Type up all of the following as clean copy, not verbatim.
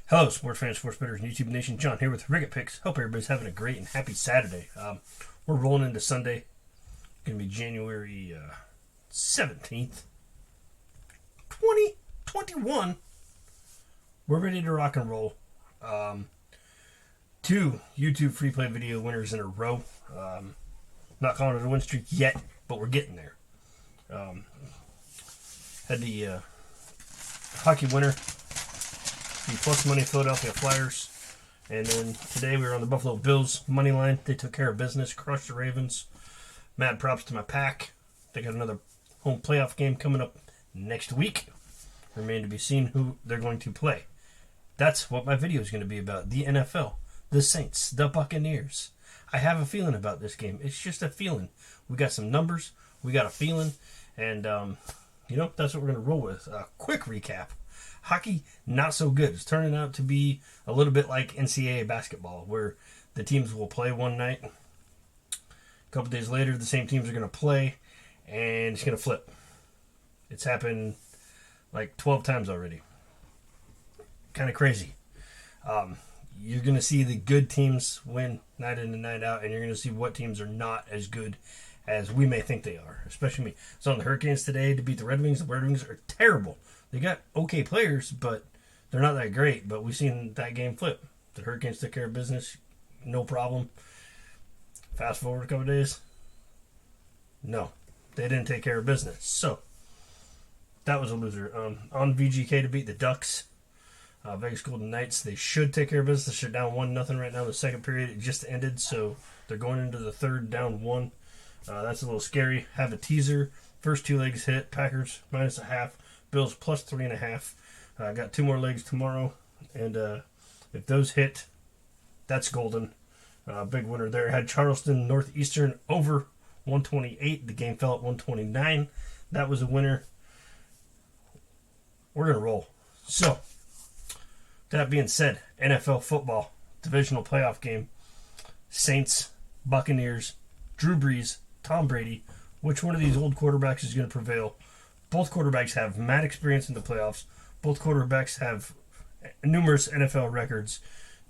Hello, sports fans, sports bettors, and YouTube Nation. John here with Ricket Picks. Hope everybody's having a great and happy Saturday. We're rolling into Sunday. Going to be January 17th, 2021. We're ready to rock and roll. Two YouTube free play video winners in a row. Not calling it a win streak yet, but we're getting there. Had the hockey winner, the plus money Philadelphia Flyers, and then today we were on the Buffalo Bills money line. They took care of business, crushed the Ravens. Mad props to my pack. They got another home playoff game coming up next week. Remain to be seen who they're going to play. That's what my video is going to be about. The NFL, the Saints, the Buccaneers. I have a feeling about this game. It's just a feeling. We got some numbers. We got a feeling. And, that's what we're going to roll with. A quick recap. Hockey, not so good. It's turning out to be a little bit like NCAA basketball, where the teams will play one night. A couple days later, the same teams are going to play, and it's going to flip. It's happened like 12 times already. Kind of crazy. You're going to see the good teams win night in and night out, and you're going to see what teams are not as good as we may think they are, especially me. So on the Hurricanes today to beat the Red Wings. The Red Wings are terrible. They got okay players, but they're not that great. But we've seen that game flip. The Hurricanes took care of business, no problem. Fast forward a couple days, no, they didn't take care of business. So that was a loser. On VGK to beat the Ducks. Vegas Golden Knights, they should take care of business. They're down 1-0 right now in the second period. It just ended, so they're going into the third down 1. That's a little scary. Have a teaser. First two legs hit. Packers -0.5. Bills plus 3.5. Got two more legs tomorrow. And if those hit, that's golden. Big winner there. Had Charleston Northeastern over 128. The game fell at 129. That was a winner. We're going to roll. So, that being said, NFL football, divisional playoff game. Saints, Buccaneers, Drew Brees, Tom Brady. Which one of these old quarterbacks is going to prevail? Both quarterbacks have mad experience in the playoffs. Both quarterbacks have numerous NFL records.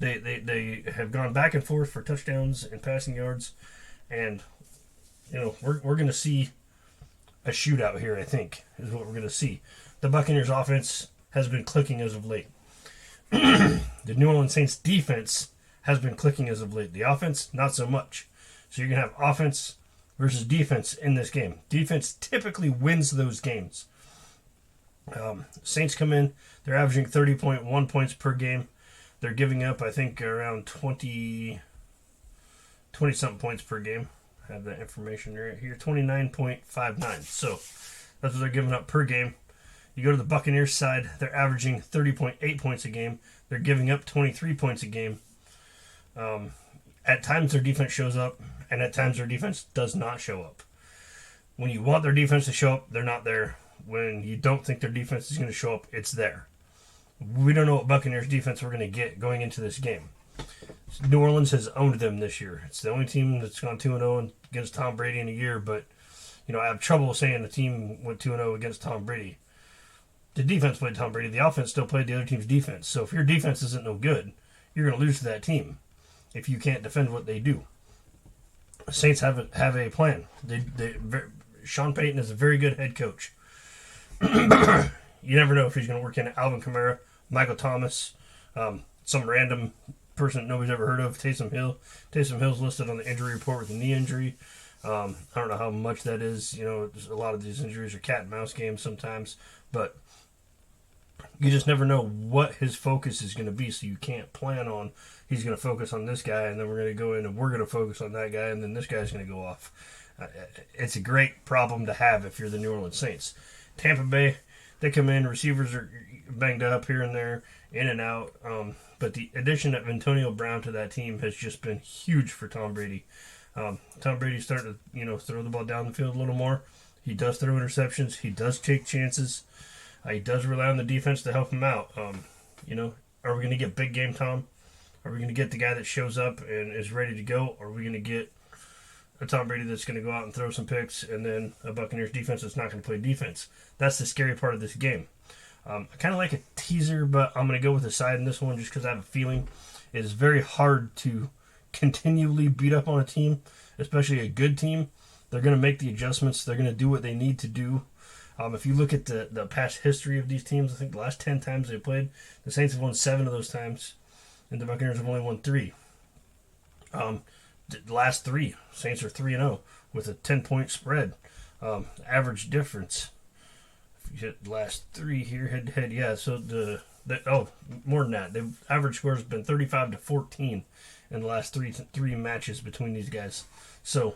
They have gone back and forth for touchdowns and passing yards. And, we're going to see a shootout here, I think, is what we're going to see. The Buccaneers offense has been clicking as of late. The New Orleans Saints defense has been clicking as of late. The offense, not so much. So you're going to have offense versus defense in this game. Defense typically wins those games. Saints come in. They're averaging 30.1 points per game. They're giving up, I think, around 20-something points per game. I have that information right here. 29.59. So that's what they're giving up per game. You go to the Buccaneers side, they're averaging 30.8 points a game. They're giving up 23 points a game. At times their defense shows up, and at times their defense does not show up. When you want their defense to show up, they're not there. When you don't think their defense is going to show up, it's there. We don't know what Buccaneers defense we're going to get going into this game. New Orleans has owned them this year. It's the only team that's gone 2-0 against Tom Brady in a year, but I have trouble saying the team went 2-0 against Tom Brady. The defense played Tom Brady. The offense still played the other team's defense. So if your defense isn't no good, you're going to lose to that team if you can't defend what they do. The Saints have a plan. Sean Payton is a very good head coach. You never know if he's going to work in Alvin Kamara, Michael Thomas, some random person that nobody's ever heard of, Taysom Hill. Taysom Hill's listed on the injury report with a knee injury. I don't know how much that is. A lot of these injuries are cat and mouse games sometimes, but you just never know what his focus is going to be, so you can't plan on he's going to focus on this guy, and then we're going to go in and we're going to focus on that guy, and then this guy's going to go off. It's a great problem to have if you're the New Orleans Saints. Tampa Bay, they come in, receivers are banged up here and there, in and out, but the addition of Antonio Brown to that team has just been huge for Tom Brady. Tom Brady's starting to throw the ball down the field a little more. He does throw interceptions. He does take chances. He does rely on the defense to help him out. Are we going to get big game Tom? Are we going to get the guy that shows up and is ready to go? Or are we going to get a Tom Brady that's going to go out and throw some picks and then a Buccaneers defense that's not going to play defense? That's the scary part of this game. I kind of like a teaser, but I'm going to go with the side in this one just because I have a feeling it is very hard to continually beat up on a team, especially a good team. They're going to make the adjustments. They're going to do what they need to do. If you look at the past history of these teams, I think the last 10 times they played, the Saints have won 7 of those times, and the Buccaneers have only won 3. The last 3, Saints are 3-0 with a 10-point spread. Average difference. If you hit the last 3 here, head to head, yeah. So more than that. The average score has been 35-14 in the last three matches between these guys. So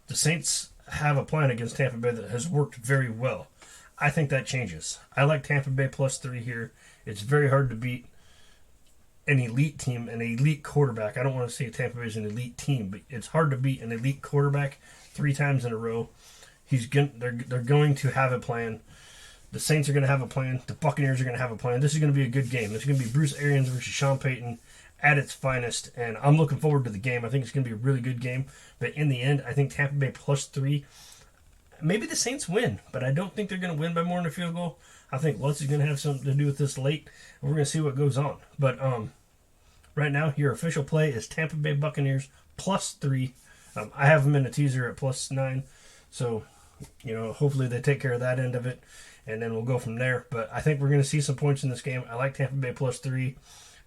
the Saints have a plan against Tampa Bay that has worked very well. I think that changes. I like Tampa Bay +3 here. It's very hard to beat an elite team, an elite quarterback. I don't want to say Tampa Bay is an elite team, but it's hard to beat an elite quarterback 3 times in a row. They're going to have a plan. The Saints are going to have a plan. The Buccaneers are going to have a plan. This is going to be a good game. This is going to be Bruce Arians versus Sean Payton at its finest, and I'm looking forward to the game. I think it's going to be a really good game, but in the end, I think Tampa Bay +3. Maybe the Saints win, but I don't think they're going to win by more than a field goal. I think Lutz is going to have something to do with this late, and we're going to see what goes on. But right now, your official play is Tampa Bay Buccaneers +3. I have them in a teaser at +9, so hopefully they take care of that end of it, and then we'll go from there. But I think we're going to see some points in this game. I like Tampa Bay +3.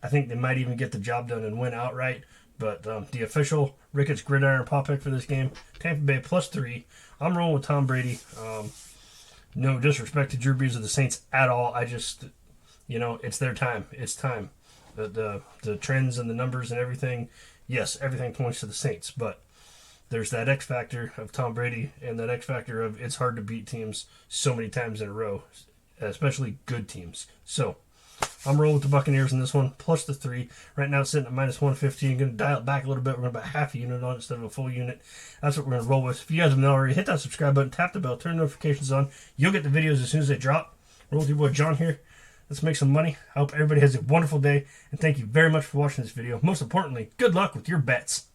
I think they might even get the job done and win outright. But the official Ricketts Gridiron pop pick for this game, Tampa Bay +3. I'm rolling with Tom Brady. No disrespect to Drew Brees of the Saints at all. I just, it's their time. It's time. The trends and the numbers and everything, yes, everything points to the Saints. But there's that X factor of Tom Brady and that X factor of it's hard to beat teams so many times in a row, especially good teams. So I'm rolling with the Buccaneers in this one, +3. Right now it's sitting at -115. Going to dial it back a little bit. We're going to put half a unit on it instead of a full unit. That's what we're going to roll with. If you guys haven't already, hit that subscribe button, tap the bell, turn notifications on. You'll get the videos as soon as they drop. Roll with your boy John here. Let's make some money. I hope everybody has a wonderful day, and thank you very much for watching this video. Most importantly, good luck with your bets.